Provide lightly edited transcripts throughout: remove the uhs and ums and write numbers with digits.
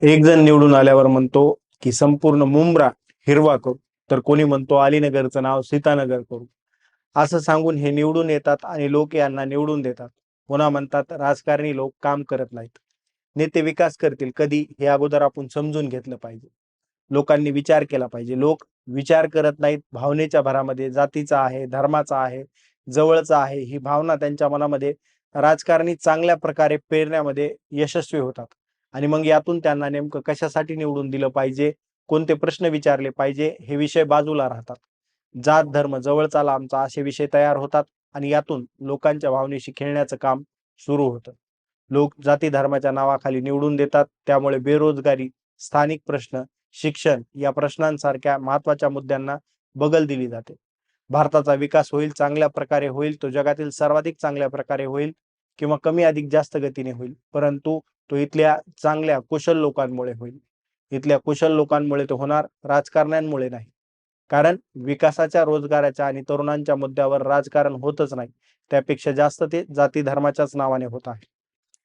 एक जण निवडून आल्यावर म्हणतो की संपूर्ण मुंब्रा हिरवा करू, तर कोणी म्हणतो अलीनगरचं नाव सीतानगर करू. असं सांगून हे निवडून येतात आणि लोक यांना निवडून देतात. पुन्हा म्हणतात राजकारणी लोक काम करत नाहीत. नेते विकास करतील कधी हे अगोदर आपण समजून घेतलं पाहिजे. लोकांनी विचार केला पाहिजे. लोक विचार करत नाहीत. भावनेच्या भरामध्ये जातीचा आहे, धर्माचा आहे, जवळचा आहे ही भावना त्यांच्या मनामध्ये राजकारणी चांगल्या प्रकारे पेरण्यामध्ये यशस्वी होतात. आणि मग यातून त्यांना नेमकं कशासाठी निवडून दिलं पाहिजे, कोणते प्रश्न विचारले पाहिजे हे विषय बाजूला राहतात. जात धर्म जवळचा लांबचा असे विषय तयार होतात आणि यातून लोकांच्या भावनेशी खेळण्याचं काम सुरू होतं. लोक जाती धर्माच्या नावाखाली निवडून देतात. त्यामुळे बेरोजगारी, स्थानिक प्रश्न, शिक्षण या प्रश्नांसारख्या महत्वाच्या मुद्द्यांना बगल दिली जाते. भारताचा विकास होईल, चांगल्या प्रकारे होईल, तो जगातील सर्वाधिक चांगल्या प्रकारे होईल किंवा कमी अधिक जास्त गतीने होईल, परंतु तो इथल्या चांगल्या कुशल लोकांमुळे होईल. इथल्या कुशल लोकांमुळे तो होणार, राजकारण्यांमुळे नाही. कारण विकासाच्या, रोजगाराच्या आणि तरुणांच्या मुद्द्यावर राजकारण होतच नाही. त्यापेक्षा जास्त ते जाती धर्माच्याच नावाने होत आहे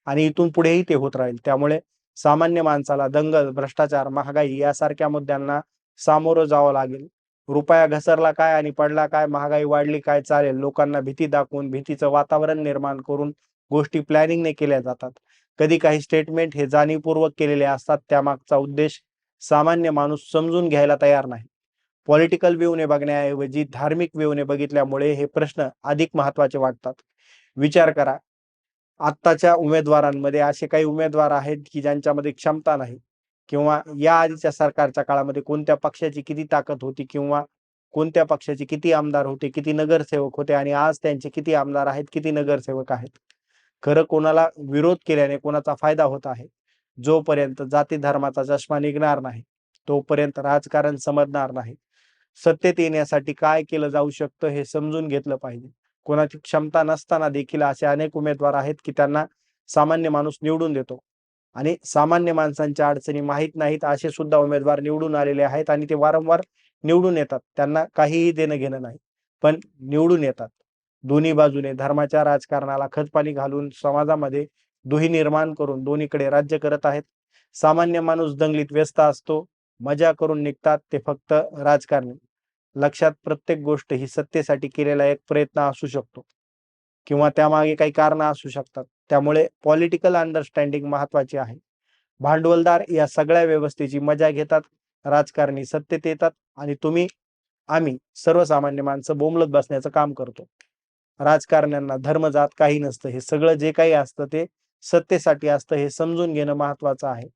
आणि इथून पुढेही ते होत राहील. त्यामुळे सामान्य माणसाला दंगल, भ्रष्टाचार, महागाई यासारख्या मुद्द्यांना सामोरं जावं लागेल. रुपया घसरला काय आणि पडला काय, महागाई वाढली काय चालेल, लोकांना भीती दाखवून, भीतीचं वातावरण निर्माण करून गोष्टी प्लॅनिंगने केल्या जातात. कधी काही स्टेटमेंट हे जाणीवपूर्वक केलेले असतात. त्यामागचा उद्देश सामान्य माणूस समजून घ्यायला तयार नाही. पॉलिटिकल व्ह्यूने बघण्याऐवजी धार्मिक व्ह्यूने बघितल्यामुळे हे प्रश्न अधिक महत्वाचे वाटतात. विचार करा, आत्ताच्या उमेदवारांमध्ये असे काही उमेदवार आहेत की ज्यांच्यामध्ये क्षमता नाही, किंवा या आधीच्या सरकारच्या काळामध्ये कोणत्या पक्षाची किती ताकद होती, किंवा कोणत्या पक्षाचे किती आमदार होते, किती नगरसेवक होते आणि आज त्यांचे किती आमदार आहेत, किती नगरसेवक आहेत. खरं कोणाला विरोध केल्याने कोणाचा फायदा होत आहे. जोपर्यंत जाती धर्माचा चष्मा निघणार नाही तोपर्यंत राजकारण समजणार नाही. सत्तेत येण्यासाठी काय केलं जाऊ शकतं हे समजून घेतलं पाहिजे. कोणाची क्षमता नसताना देखील असे अनेक उमेदवार आहेत की त्यांना सामान्य माणूस निवडून देतो आणि सामान्य माणसांच्या अडचणी माहीत नाहीत असे सुद्धा उमेदवार निवडून आलेले आहेत आणि ते वारंवार निवडून येतात. त्यांना काहीही देणं घेणं नाही, पण निवडून येतात. दोन्ही बाजूने धर्माच्या राजकारणाला खतपाणी घालून समाजामध्ये दुही निर्माण करून दोन्हीकडे राज्य करत आहेत. सामान्य माणूस दंगलीत व्यस्त असतो, मजा करून निघतात ते फक्त राजकारणी. लक्षात, प्रत्येक गोष्ट ही सत्तेसाठी केलेला एक प्रयत्न असू शकतो किंवा त्यामागे काही कारण असू शकतात. त्यामुळे पॉलिटिकल अंडरस्टँडिंग महत्वाची आहे. भांडवलदार या सगळ्या व्यवस्थेची मजा घेतात, राजकारणी सत्तेत येतात आणि तुम्ही, आम्ही सर्वसामान्य माणसं बोंबलत बसण्याचं काम करतो. राजकारण्यांना धर्म जात काही नसतं. हे सगळं जे काही असतं ते सत्तेसाठी असतं हे समजून घेणं महत्वाचं आहे.